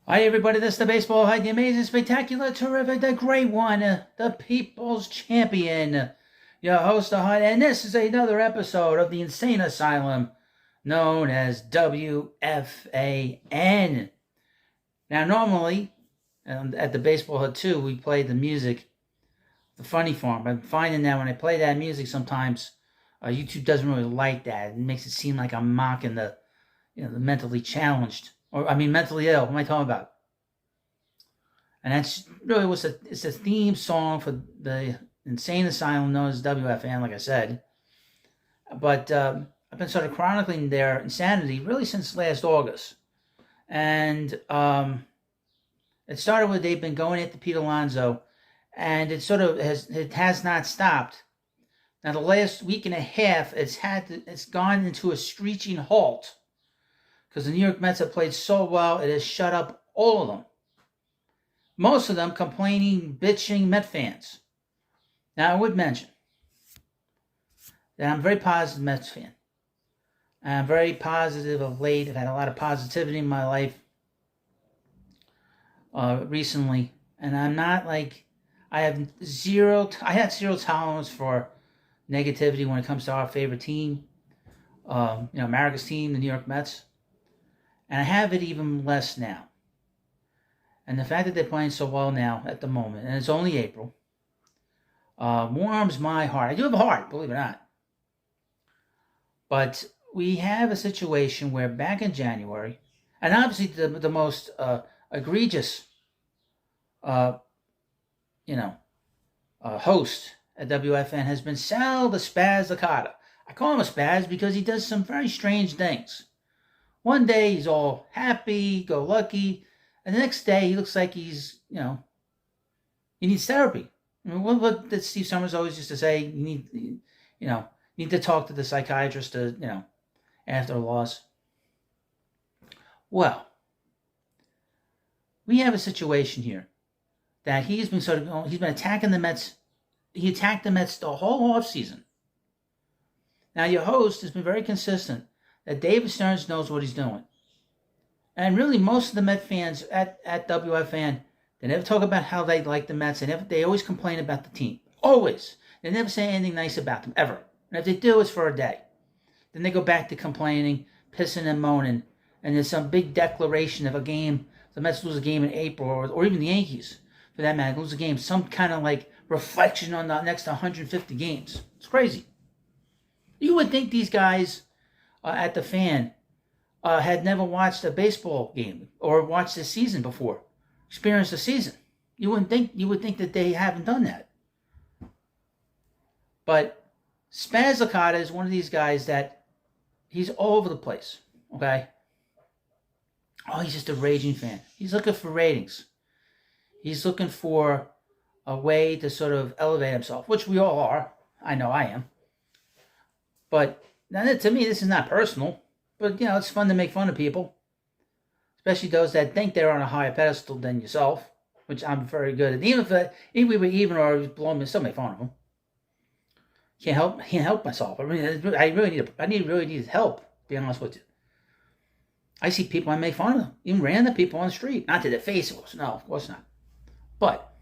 Hi, everybody. This is the baseball. Hi, the amazing, spectacular, terrific, the great one, the people's champion, your host, the Hut, and this is another episode of the Insane Asylum known as WFAN. Now, normally, at the Baseball Hut 2, we play the music, the Funny Farm. I'm finding that when I play that music sometimes, YouTube doesn't really like that. It makes it seem like I'm mocking the mentally challenged. Or, mentally ill. What am I talking about? And that's really it's a theme song for the Insane Asylum known as WFAN, like I said. But I've been sort of chronicling their insanity really since last August. And it started with they've been going after Pete Alonso, and it has not stopped. Now, the last week and a half, it's gone into a screeching halt. Because the New York Mets have played so well, it has shut up all of them. Most of them complaining, bitching Met fans. Now, I would mention that I'm a very positive Mets fan. I'm very positive of late. I've had a lot of positivity in my life recently. And I'm not I had zero tolerance for negativity when it comes to our favorite team. America's team, the New York Mets. And I have it even less now. And the fact that they're playing so well now at the moment, and it's only April, warms my heart. I do have a heart, believe it or not. But we have a situation where back in January, and obviously the most egregious, host at WFN has been Sal the Spaz Licata. I call him a spaz because he does some very strange things. One day he's all happy-go-lucky, and the next day he looks like he needs therapy. I mean, what did Steve Summers always used to say? You need to talk to the psychiatrist after a loss. Well, we have a situation here that he's been attacking the Mets. He attacked the Mets the whole offseason. Now, your host has been very consistent that David Stearns knows what he's doing. And really, most of the Met fans at WFN, they never talk about how they like the Mets. They always complain about the team. Always. They never say anything nice about them, ever. And if they do, it's for a day. Then they go back to complaining, pissing and moaning. And there's some big declaration of a game. The Mets lose a game in April, or even the Yankees, for that matter, lose a game. Some kind of reflection on the next 150 games. It's crazy. You would think these guys at the Fan had never watched a baseball game or watched a season before, experienced a season. You would think that they haven't done that. But Spaz Licata is one of these guys that he's all over the place. Okay. Oh, he's just a raging fan. He's looking for ratings. He's looking for a way to sort of elevate himself, which we all are. I know I am. But now, to me, this is not personal, but, it's fun to make fun of people, especially those that think they're on a higher pedestal than yourself, which I'm very good at. Even if we were even or below me, still make fun of them. Can't help myself. I really need help, to be honest with you. I see people, I make fun of them, even random people on the street. Not to their face, no, of course not. But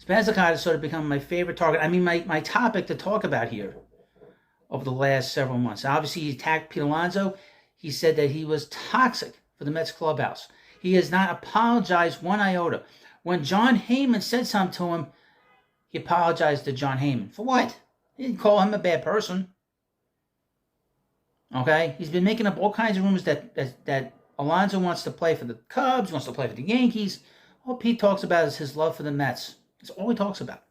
Spaz Licata has sort of become my favorite target. My topic to talk about here over the last several months. Obviously, he attacked Pete Alonso. He said that he was toxic for the Mets clubhouse. He has not apologized one iota. When John Heyman said something to him, he apologized to John Heyman. For what? He didn't call him a bad person. Okay? He's been making up all kinds of rumors that Alonso wants to play for the Cubs, wants to play for the Yankees. All Pete talks about is his love for the Mets. That's all he talks about.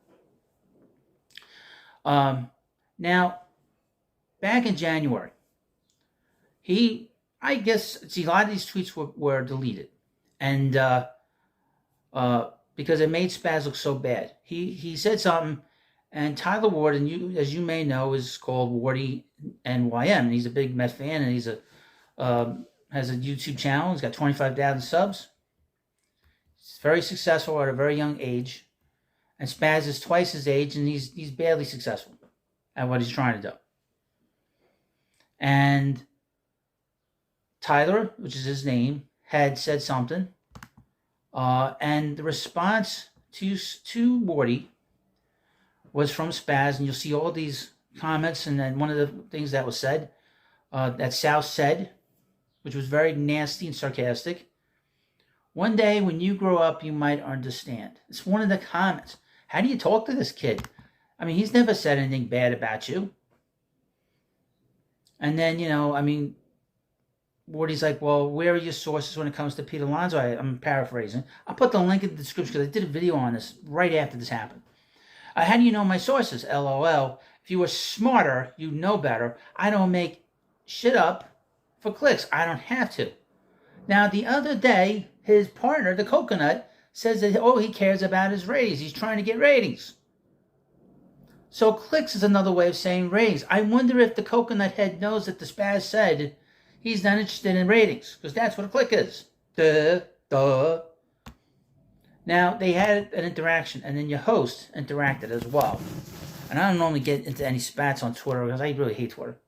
Now, back in January, a lot of these tweets were deleted. And because it made Spaz look so bad. He said something, and Tyler Ward, and as you may know, is called WARDYNYM, and he's a big Met fan, and he's has a YouTube channel. He's got 25,000 subs. He's very successful at a very young age. And Spaz is twice his age, and he's barely successful at what he's trying to do. And Tyler, which is his name, had said something, and the response to Wardy was from Spaz, and you'll see all these comments, and then one of the things that was said, that Sal said, which was very nasty and sarcastic. One day when you grow up, you might understand. It's one of the comments. How do you talk to this kid? I mean, he's never said anything bad about you. And then, Wardy's like, well, where are your sources when it comes to Pete Alonso? I'm paraphrasing. I'll put the link in the description because I did a video on this right after this happened. How do you know my sources? LOL. If you were smarter, you'd know better. I don't make shit up for clicks. I don't have to. Now, the other day, his partner, the coconut, says that, he cares about his ratings. He's trying to get ratings. So clicks is another way of saying ratings. I wonder if the coconut head knows that the Spaz said he's not interested in ratings, because that's what a click is. Duh. Now, they had an interaction, and then your host interacted as well. And I don't normally get into any spats on Twitter, because I really hate Twitter.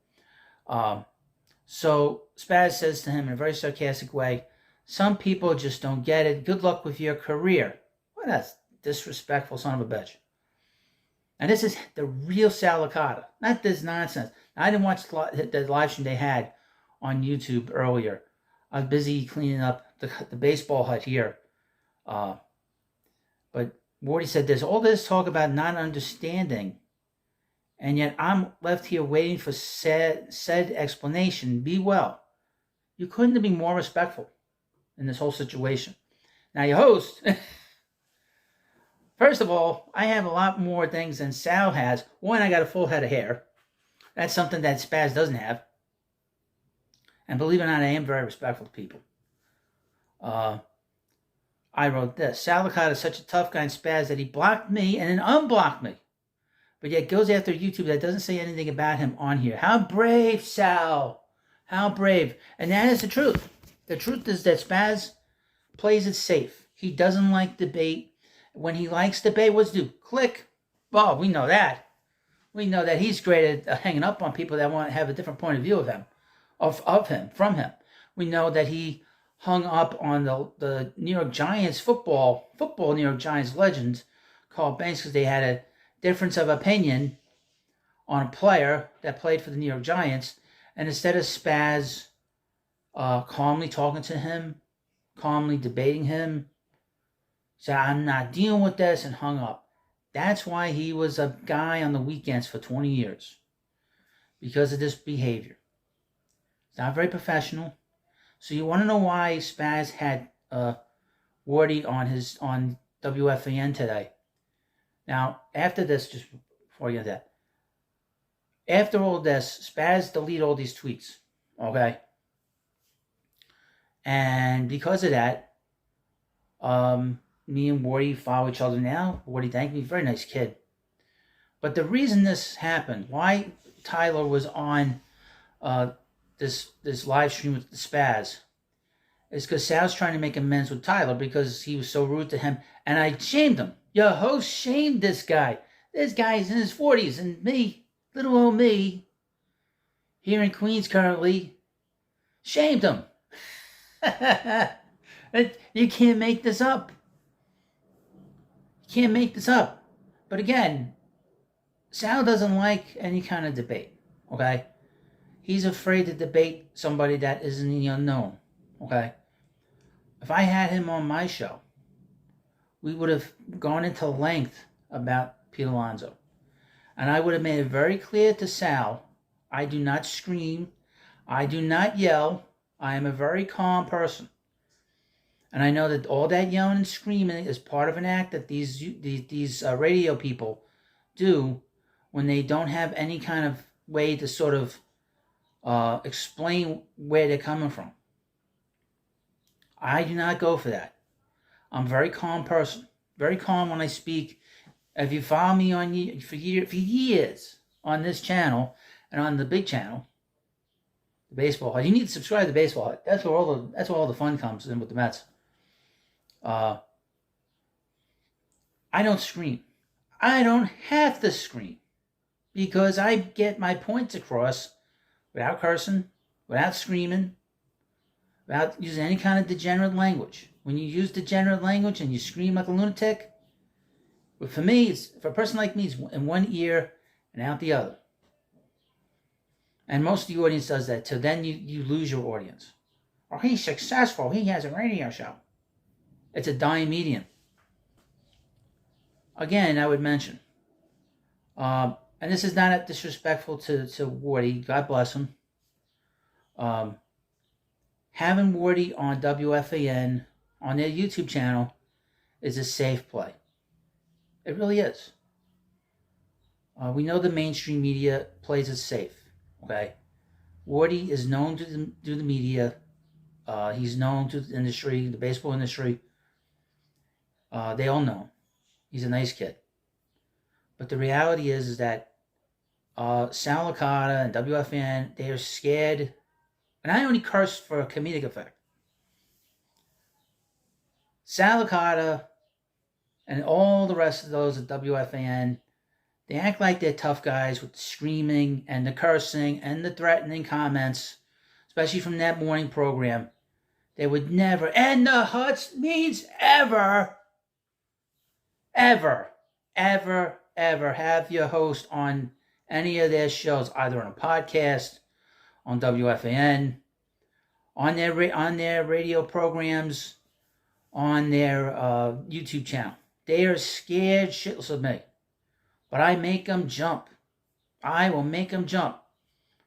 So Spaz says to him in a very sarcastic way, some people just don't get it. Good luck with your career. What a disrespectful son of a bitch. And this is the real Sal Licata, not this nonsense. I didn't watch the live stream they had on YouTube earlier. I was busy cleaning up the baseball hut here. But Wardy said there's all this talk about not understanding, and yet I'm left here waiting for said explanation. Be well. You couldn't have been more respectful in this whole situation. Now, your host, first of all, I have a lot more things than Sal has. One, I got a full head of hair. That's something that Spaz doesn't have. And believe it or not, I am very respectful to people. I wrote this. Sal Licata is such a tough guy in Spaz that he blocked me and then unblocked me. But yet goes after YouTube that doesn't say anything about him on here. How brave, Sal. How brave. And that is the truth. The truth is that Spaz plays it safe. He doesn't like debate. When he likes debate, what's do? Click. Well, we know that. We know that he's great at hanging up on people that want to have a different point of view of him, from him. We know that he hung up on the New York Giants football New York Giants legend called Banks because they had a difference of opinion on a player that played for the New York Giants. And instead of Spaz calmly talking to him, calmly debating him, said, I'm not dealing with this, and hung up. That's why he was a guy on the weekends for 20 years. Because of this behavior. It's not very professional. So you want to know why Spaz had Wardy on WFAN today. Now, after this, just before you get that, after all this, Spaz deleted all these tweets. Okay? And because of that, me and Wardy follow each other now. Wardy thanked me. Very nice kid. But the reason this happened, why Tyler was on this live stream with the Spaz, is because Sal's trying to make amends with Tyler because he was so rude to him. And I shamed him. Your host shamed this guy. This guy's in his 40s. And me, little old me, here in Queens currently, shamed him. You can't make this up. You can't make this up. But again, Sal doesn't like any kind of debate, okay? He's afraid to debate somebody that is in the unknown, okay? If I had him on my show, we would have gone into length about Pete Alonso. And I would have made it very clear to Sal, I do not scream, I do not yell, I am a very calm person. And I know that all that yelling and screaming is part of an act that these radio people do when they don't have any kind of way to sort of explain where they're coming from. I do not go for that. I'm a very calm person. Very calm when I speak. If you follow me for years on this channel and on the big channel, the Baseball Hut, you need to subscribe to the Baseball Hut. That's where all the fun comes in with the Mets. I don't scream. I don't have to scream because I get my points across without cursing, without screaming, without using any kind of degenerate language. When you use degenerate language and you scream like a lunatic, but for me, for a person like me, it's in one ear and out the other. And most of the audience does that. So then you lose your audience. Or he's successful. He has a radio show. It's a dying medium. Again, I would mention, and this is not disrespectful to Wardy. God bless him. Having Wardy on WFAN on their YouTube channel is a safe play. It really is. We know the mainstream media plays it safe. Okay, Wardy is known to the media. He's known to the industry, the baseball industry. They all know him. He's a nice kid. But the reality is that Sal Licata and WFAN, they are scared. And I only curse for a comedic effect. Sal Licata and all the rest of those at WFAN, they act like they're tough guys with the screaming and the cursing and the threatening comments, especially from that morning program. They would never, and the Huts means ever have your host on any of their shows, either on a podcast, on WFAN, on their radio programs, on their YouTube channel. They are scared shitless of me. But I make them jump. I will make them jump.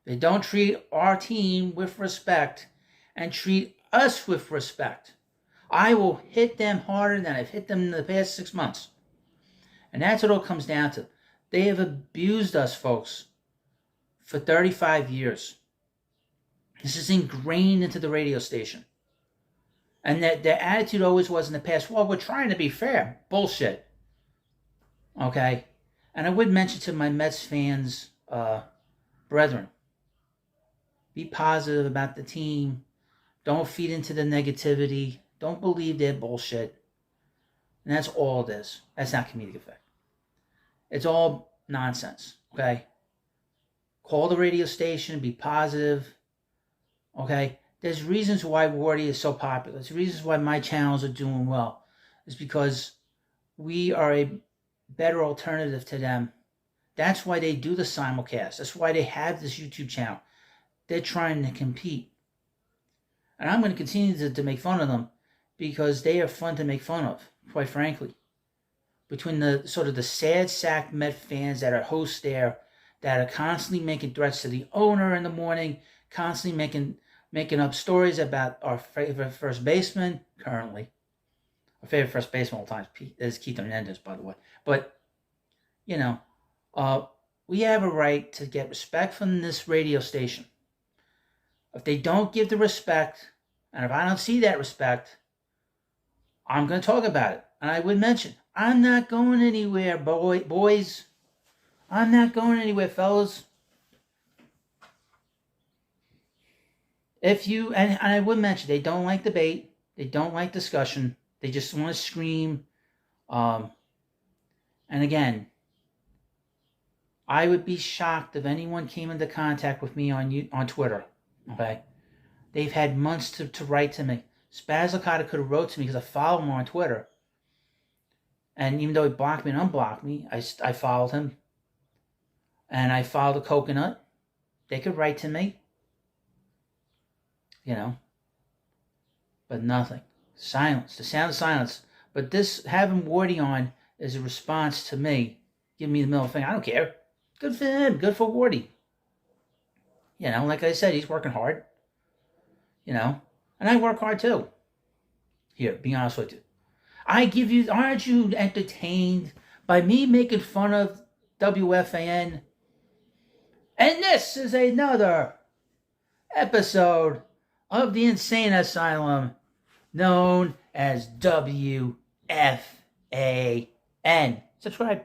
They don't treat our team with respect and treat us with respect. I will hit them harder than I've hit them in the past 6 months. And that's what it all comes down to. They have abused us, folks, for 35 years. This is ingrained into the radio station. And that their attitude always was in the past, well, we're trying to be fair. Bullshit. Okay? And I would mention to my Mets fans, brethren, be positive about the team. Don't feed into the negativity. Don't believe their bullshit. And that's all it is. That's not comedic effect. It's all nonsense, okay? Call the radio station, be positive, okay? There's reasons why Wardy is so popular. There's reasons why my channels are doing well. It's because we are a better alternative to them. That's why they do the simulcast. That's why they have this YouTube channel. They're trying to compete. And I'm going to continue to make fun of them because they are fun to make fun of, quite frankly. Between the sort of the sad sack Met fans that are hosts there, that are constantly making threats to the owner in the morning, constantly making up stories about our favorite first baseman currently. Our favorite first baseman all the time is Keith Hernandez, by the way. But, you know, we have a right to get respect from this radio station. If they don't give the respect, and if I don't see that respect, I'm going to talk about it. And I would mention, I'm not going anywhere, boys. I'm not going anywhere, fellas. If you, and I would mention, they don't like debate. They don't like discussion. They just want to scream. And again, I would be shocked if anyone came into contact with me on Twitter. Okay? They've had months to write to me. Sal Licata could have wrote to me because I follow him on Twitter. And even though he blocked me and unblocked me, I followed him. And I followed the Coconut. They could write to me. You know. But nothing. Silence. The sound of silence. But this, having Wardy on, is a response to me. Giving me the middle finger. I don't care. Good for him. Good for Wardy. You know, like I said, he's working hard. You know. And I work hard too. Here, be honest with you. Aren't you entertained by me making fun of WFAN? And this is another episode of the Insane Asylum known as WFAN. Subscribe.